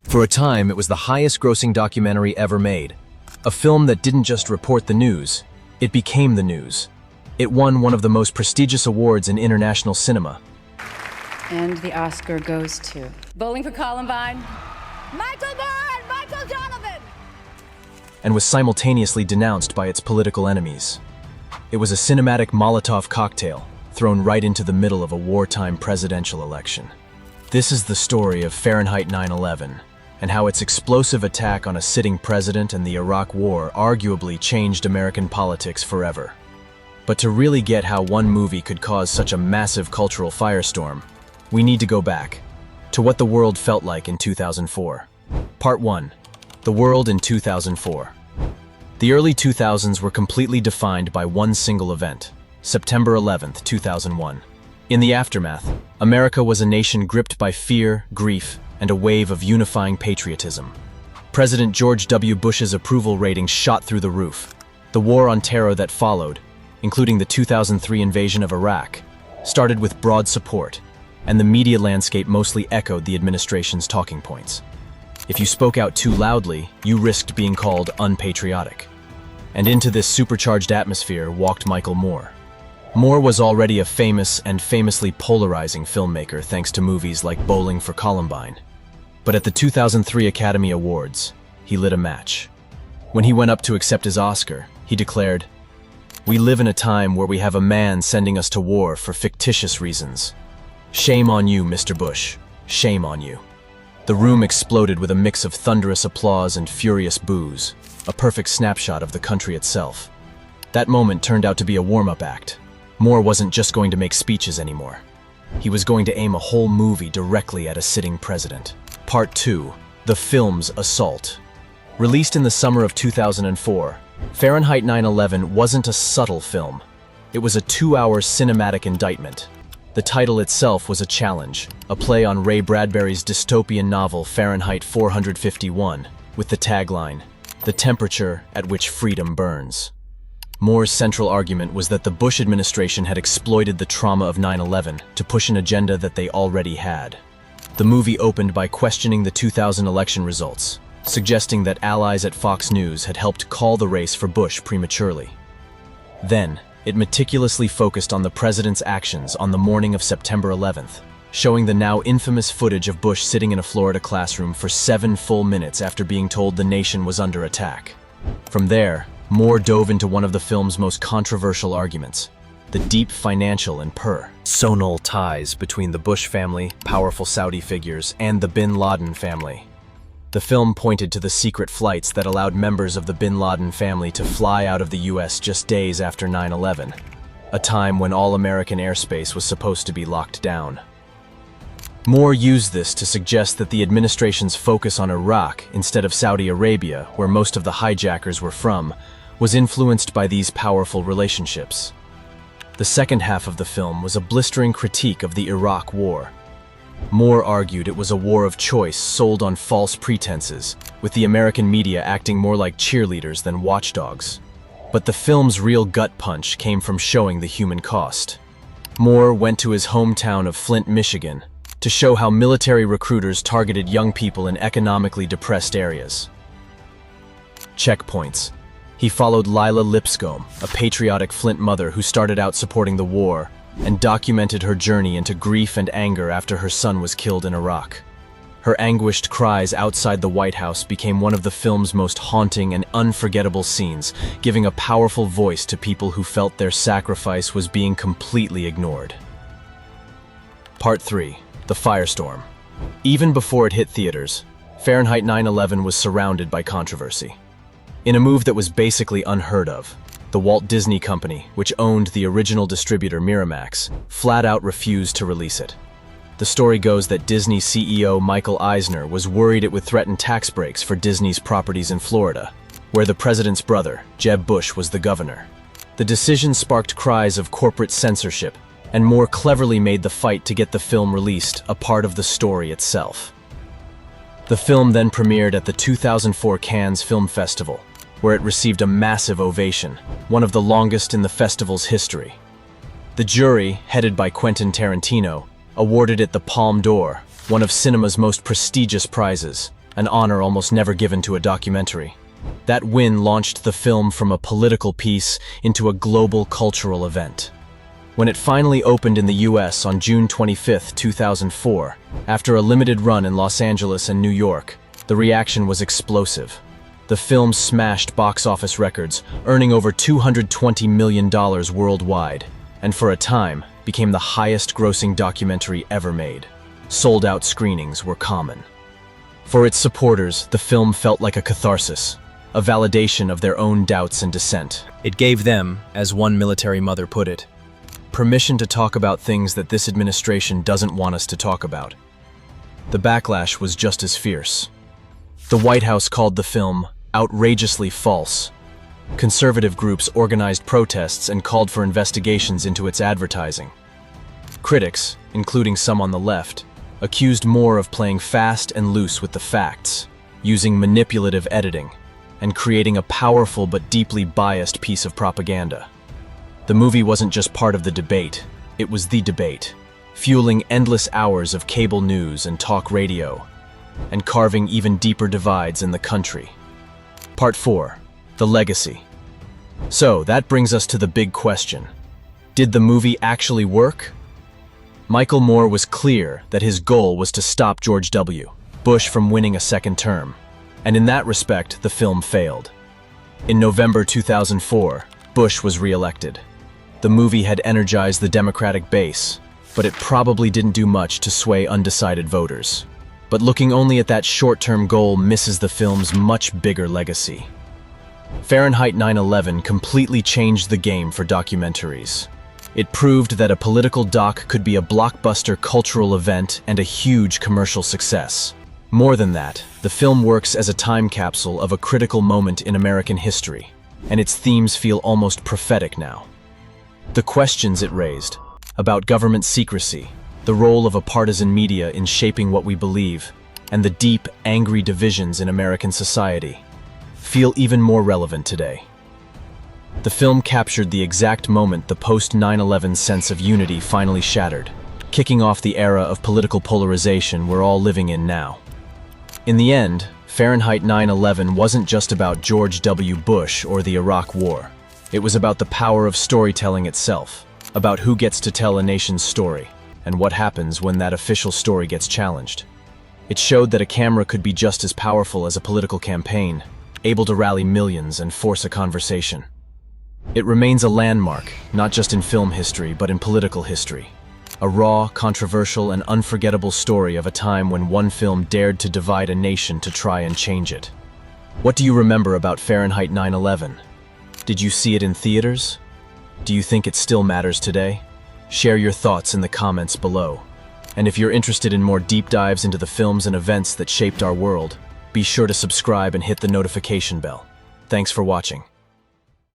For a time, it was the highest-grossing documentary ever made. A film that didn't just report the news, it became the news. It won one of the most prestigious awards in international cinema. And the Oscar goes to Bowling for Columbine, Michael Donovan! And was simultaneously denounced by its political enemies. It was a cinematic Molotov cocktail thrown right into the middle of a wartime presidential election. This is the story of Fahrenheit 9/11, and how its explosive attack on a sitting president and the Iraq War arguably changed American politics forever. But to really get how one movie could cause such a massive cultural firestorm, we need to go back to what the world felt like in 2004. Part 1. The world in 2004. The early 2000s were completely defined by one single event, September 11th, 2001. In the aftermath, America was a nation gripped by fear, grief, and a wave of unifying patriotism. President George W. Bush's approval ratings shot through the roof. The war on terror that followed, including the 2003 invasion of Iraq, started with broad support, and the media landscape mostly echoed the administration's talking points. If you spoke out too loudly, you risked being called unpatriotic. And into this supercharged atmosphere walked Michael Moore. Moore was already a famous and famously polarizing filmmaker thanks to movies like Bowling for Columbine. But at the 2003 Academy Awards, he lit a match. When he went up to accept his Oscar, he declared, "We live in a time where we have a man sending us to war for fictitious reasons. Shame on you, Mr. Bush. Shame on you." The room exploded with a mix of thunderous applause and furious boos, a perfect snapshot of the country itself. That moment turned out to be a warm-up act. Moore wasn't just going to make speeches anymore. He was going to aim a whole movie directly at a sitting president. Part 2. The film's assault. Released in the summer of 2004, Fahrenheit 9/11 wasn't a subtle film. It was a 2-hour cinematic indictment. The title itself was a challenge, a play on Ray Bradbury's dystopian novel Fahrenheit 451, with the tagline, "The temperature at which freedom burns." Moore's central argument was that the Bush administration had exploited the trauma of 9/11 to push an agenda that they already had. The movie opened by questioning the 2000 election results, suggesting that allies at Fox News had helped call the race for Bush prematurely. Then, it meticulously focused on the president's actions on the morning of September 11th, showing the now infamous footage of Bush sitting in a Florida classroom for 7 full minutes after being told the nation was under attack. From there, Moore dove into one of the film's most controversial arguments, the deep financial and personal ties between the Bush family, powerful Saudi figures, and the bin Laden family. The film pointed to the secret flights that allowed members of the bin Laden family to fly out of the US just days after 9/11, a time when all American airspace was supposed to be locked down. Moore used this to suggest that the administration's focus on Iraq instead of Saudi Arabia, where most of the hijackers were from, was influenced by these powerful relationships. The second half of the film was a blistering critique of the Iraq War. Moore argued it was a war of choice sold on false pretenses, with the American media acting more like cheerleaders than watchdogs. But the film's real gut punch came from showing the human cost. Moore went to his hometown of Flint, Michigan, to show how military recruiters targeted young people in economically depressed areas. Checkpoints. He followed Lila Lipscomb, a patriotic Flint mother who started out supporting the war, and documented her journey into grief and anger after her son was killed in Iraq. Her anguished cries outside the White House became one of the film's most haunting and unforgettable scenes, giving a powerful voice to people who felt their sacrifice was being completely ignored. Part 3. The Firestorm. Even before it hit theaters, Fahrenheit 9/11 was surrounded by controversy. In a move that was basically unheard of, the Walt Disney Company, which owned the original distributor Miramax, flat out refused to release it. The story goes that Disney CEO Michael Eisner was worried it would threaten tax breaks for Disney's properties in Florida, where the president's brother, Jeb Bush, was the governor. The decision sparked cries of corporate censorship, and more cleverly made the fight to get the film released a part of the story itself. The film then premiered at the 2004 Cannes Film Festival, where it received a massive ovation, one of the longest in the festival's history. The jury, headed by Quentin Tarantino, awarded it the Palme d'Or, one of cinema's most prestigious prizes, an honor almost never given to a documentary. That win launched the film from a political piece into a global cultural event. When it finally opened in the US on June 25, 2004, after a limited run in Los Angeles and New York, the reaction was explosive. The film smashed box office records, earning over $220 million worldwide, and for a time became the highest-grossing documentary ever made. Sold-out screenings were common. For its supporters, the film felt like a catharsis, a validation of their own doubts and dissent. It gave them, as one military mother put it, permission to talk about things that this administration doesn't want us to talk about. The backlash was just as fierce. The White House called the film outrageously false. Conservative groups organized protests and called for investigations into its advertising. Critics, including some on the left, accused Moore of playing fast and loose with the facts, using manipulative editing, and creating a powerful but deeply biased piece of propaganda. The movie wasn't just part of the debate, it was the debate, fueling endless hours of cable news and talk radio, and carving even deeper divides in the country. Part 4. The Legacy. So, that brings us to the big question. Did the movie actually work? Michael Moore was clear that his goal was to stop George W. Bush from winning a second term, and in that respect, the film failed. In November 2004, Bush was re-elected. The movie had energized the Democratic base, but it probably didn't do much to sway undecided voters. But looking only at that short-term goal misses the film's much bigger legacy. Fahrenheit 9/11 completely changed the game for documentaries. It proved that a political doc could be a blockbuster cultural event and a huge commercial success. More than that, the film works as a time capsule of a critical moment in American history, and its themes feel almost prophetic now. The questions it raised, about government secrecy, the role of a partisan media in shaping what we believe, and the deep, angry divisions in American society, feel even more relevant today. The film captured the exact moment the post-9/11 sense of unity finally shattered, kicking off the era of political polarization we're all living in now. In the end, Fahrenheit 9/11 wasn't just about George W. Bush or the Iraq War. It was about the power of storytelling itself, about who gets to tell a nation's story, and what happens when that official story gets challenged. It showed that a camera could be just as powerful as a political campaign, able to rally millions and force a conversation. It remains a landmark, not just in film history, but in political history. A raw, controversial, and unforgettable story of a time when one film dared to divide a nation to try and change it. What do you remember about Fahrenheit 9/11? Did you see it in theaters? Do you think it still matters today? Share your thoughts in the comments below. And if you're interested in more deep dives into the films and events that shaped our world, be sure to subscribe and hit the notification bell. Thanks for watching.